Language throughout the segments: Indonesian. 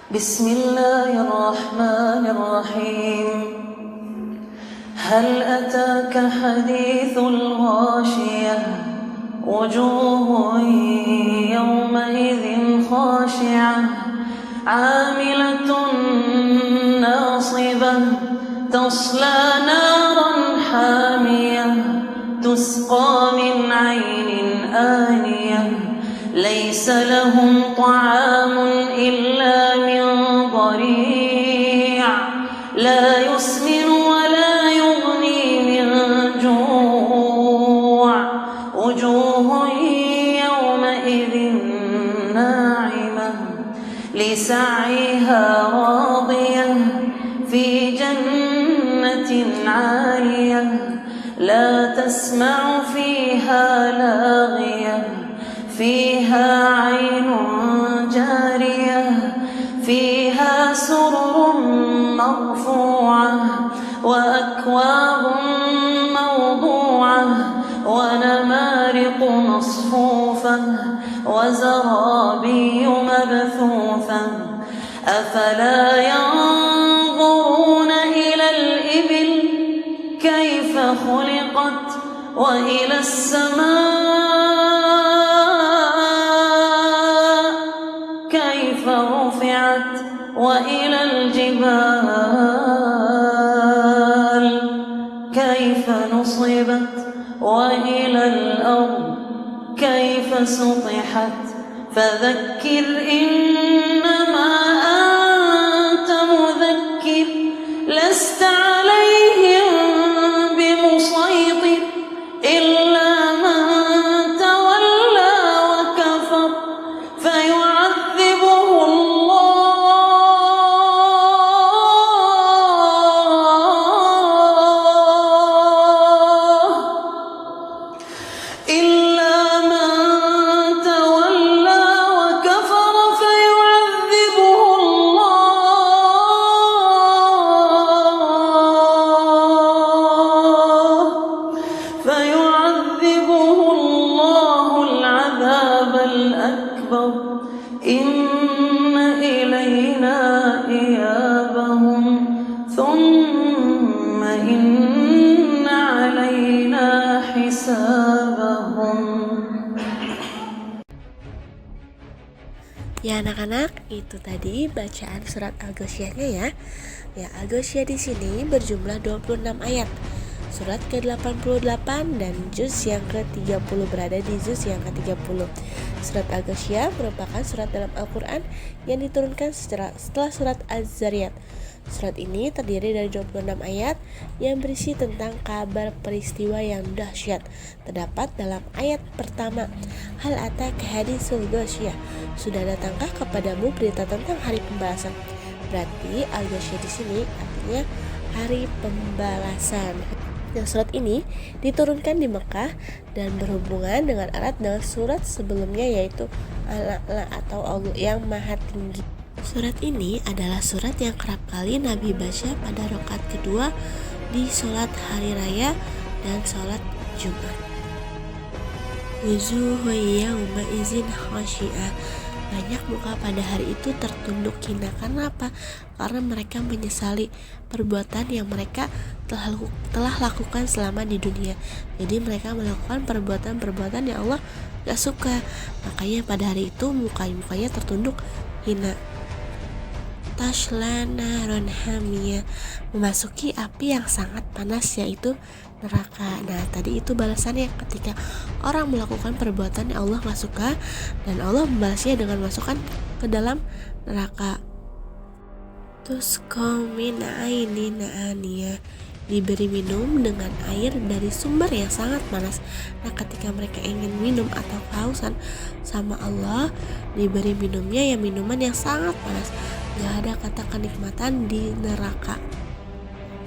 بسم الله الرحمن الرحيم هل أتاك حديث الغاشية وجوه يومئذ خاشعة عاملة ناصبة تصلى نارا حامية تسقى من عين آنية ليس لهم طعام إلا من ضريع لا يسمن ولا يغني من جوع وجوه يومئذ ناعمة لسعيها راضية في جنة عالية لا تسمع فيها لاغية فيها عين جارية فيها سرر مرفوعة وأكواب موضوعة ونمارق مصفوفة وزرابي مبثوثة أفلا ينظرون إلى الإبل كيف خلقت وإلى السماء كيف رفعت وإلى الجبال كيف نصبت وإلى الأرض كيف سطحت فذكر إنما أنت مذكر لست عليهم بمسيطر إلا من تولى وكفر فيعذبه الله العذاب الأكبر إن إلينا إيابهم ثم إن علينا حسابهم. Ya anak-anak, itu tadi bacaan surat Al-Ghasyiyah-nya ya. Ya, Al-Ghasyiyah di sini berjumlah 26 ayat. Surat ke-88 dan juz yang ke-30 berada di juz yang ke-30. Surat Al-Ghasyiyah merupakan surat dalam Al-Quran yang diturunkan setelah surat Az-Zariyat. Surat ini terdiri dari 26 ayat yang berisi tentang kabar peristiwa yang dahsyat. Terdapat dalam ayat pertama, Hal ataka hadisul ghasyiyah, sudah datangkah kepadamu berita tentang hari pembalasan? Berarti Al-Ghasyiyah di sini artinya hari pembalasan. Yang surat ini diturunkan di Mekah dan berhubungan dengan erat dengan surat sebelumnya yaitu Al-A'la atau Allah yang Maha Tinggi. Surat ini adalah surat yang kerap kali Nabi baca pada rakaat kedua di sholat hari raya dan sholat Jumat. Wujuhun yawma izin khashi'ah, banyak muka pada hari itu tertunduk hina. Karena apa? Karena mereka menyesali perbuatan yang mereka telah lakukan selama di dunia. Jadi mereka melakukan perbuatan-perbuatan yang Allah gak suka. Makanya pada hari itu mukanya tertunduk hina. Tasla naron hamiyah, memasuki api yang sangat panas yaitu neraka. Nah tadi itu balasannya ketika orang melakukan perbuatan yang Allah gak suka dan Allah membalasnya dengan masukkan ke dalam neraka. Tusqa min ainin aniyah, diberi minum dengan air dari sumber yang sangat panas. Nah ketika mereka ingin minum atau kehausan sama Allah, diberi minumnya ya minuman yang sangat panas. Gak ada kata kenikmatan di neraka.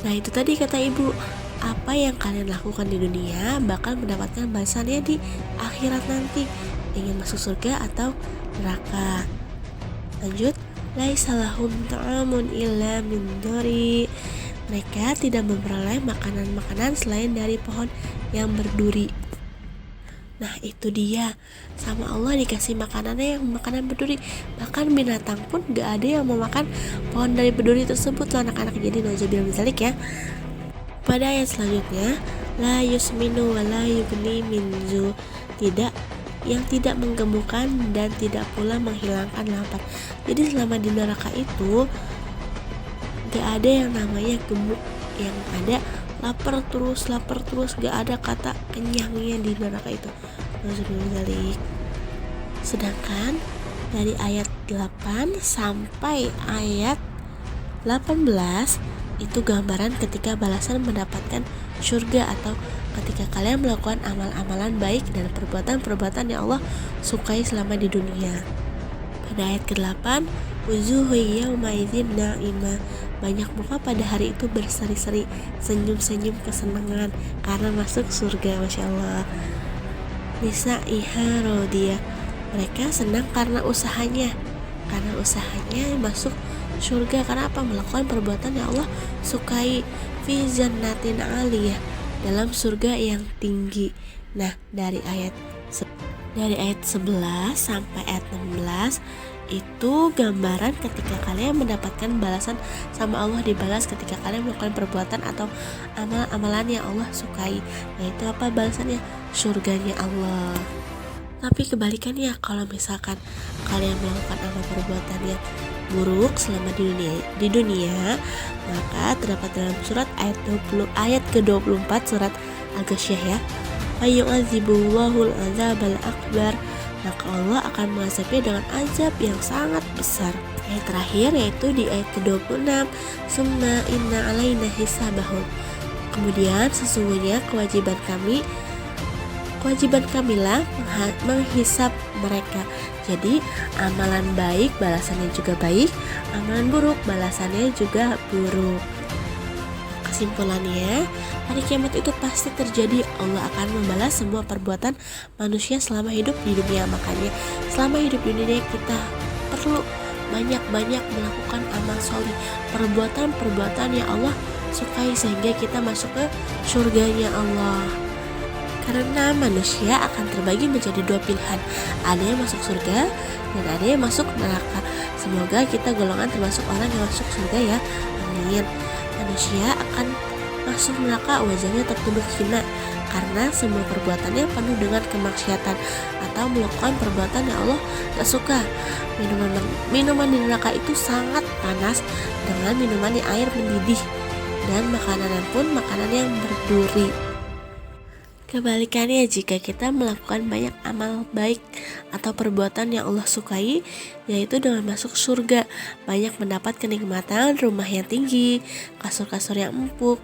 Nah itu tadi kata ibu, apa yang kalian lakukan di dunia bakal mendapatkan balasannya di akhirat nanti. Ingin masuk surga atau neraka. Lanjut, laisa lahum ta'amun illa min dhari, mereka tidak memperoleh makanan-makanan selain dari pohon yang berduri. Nah itu dia, sama Allah dikasih makanannya yang makanan berduri. Bahkan binatang pun gak ada yang mau makan pohon dari berduri tersebut loh anak-anak. Jadi nauzubillah min dzalik ya. Pada ayat selanjutnya, la yusminu wa la yughni min zu, yang tidak menggemukkan dan tidak pula menghilangkan lapar. Jadi selama di neraka itu gak ada yang namanya gemuk, yang ada lapar terus, gak ada kata kenyangnya di neraka itu. Sedangkan dari ayat 8 sampai ayat 18 itu gambaran ketika balasan mendapatkan surga, atau ketika kalian melakukan amal-amalan baik dan perbuatan-perbuatan yang Allah sukai selama di dunia. Pada ayat ke-8, wujuhu yawma idzin na'imah, banyak muka pada hari itu berseri-seri, senyum-senyum kesenangan karena masuk surga. Masya Allah. Nisa'iha radiyah, mereka senang karena usahanya masuk surga. Karena apa? Melakukan perbuatan yang Allah sukai. Fi jannatin aliyah, dalam surga yang tinggi. Nah dari ayat 11 sampai ayat 16 itu gambaran ketika kalian mendapatkan balasan sama Allah, dibalas ketika kalian melakukan perbuatan atau amal-amalan yang Allah sukai. Yaitu apa balasannya? Surganya Allah. Tapi kebalikannya, kalau misalkan kalian melakukan amal perbuatan yang buruk selama di dunia, maka terdapat dalam surat ayat ke-24 surat Al-Ghasyiyah ya, fayu'adzibullahul adzabal akbar, maka Allah akan mengazabnya dengan azab yang sangat besar. Ayat terakhir yaitu di ayat ke-26, summa inna alaina hisabahum, kemudian sesungguhnya kewajiban kamilah menghisap mereka. Jadi amalan baik balasannya juga baik, amalan buruk balasannya juga buruk. Kesimpulannya, hari kiamat itu pasti terjadi. Allah akan membalas semua perbuatan manusia selama hidup di dunia. Makanya selama hidup di dunia kita perlu banyak-banyak melakukan amal soleh, perbuatan-perbuatan yang Allah sukai, sehingga kita masuk ke surganya Allah. Karena manusia akan terbagi menjadi dua pilihan, ada yang masuk surga dan ada yang masuk neraka. Semoga kita golongan termasuk orang yang masuk surga ya, amin. Manusia akan masuk neraka wajahnya tertunduk hina karena semua perbuatannya penuh dengan kemaksiatan atau melakukan perbuatan yang Allah tak suka. Minuman di neraka itu sangat panas dengan minuman yang air mendidih, dan makanan pun makanan yang berduri. Kebalikannya, jika kita melakukan banyak amal baik atau perbuatan yang Allah sukai, yaitu dengan masuk surga, banyak mendapat kenikmatan rumah yang tinggi, kasur-kasur yang empuk,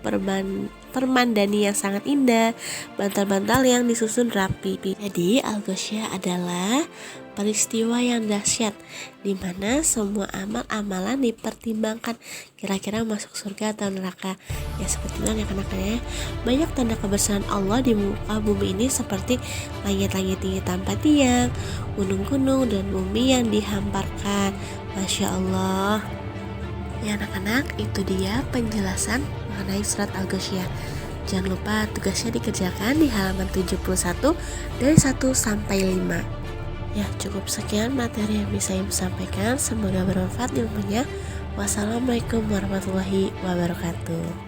permandani yang sangat indah, bantal-bantal yang disusun rapi. Jadi Al-Ghasyiyah adalah peristiwa yang dahsyat di mana semua amal-amalan dipertimbangkan kira-kira masuk surga atau neraka. Ya seperti itu anak-anaknya. Banyak tanda kebesaran Allah di muka bumi ini seperti langit-langit tinggi tanpa tiang, gunung-gunung dan bumi yang dihamparkan. Masya Allah. Ya anak-anak, itu dia penjelasan mengenai surat Al-Ghasyiyah. Jangan lupa tugasnya dikerjakan di halaman 71 dari 1 sampai 5. Ya cukup sekian materi yang bisa Ibu sampaikan. Semoga bermanfaat ilmunya. Wassalamualaikum warahmatullahi wabarakatuh.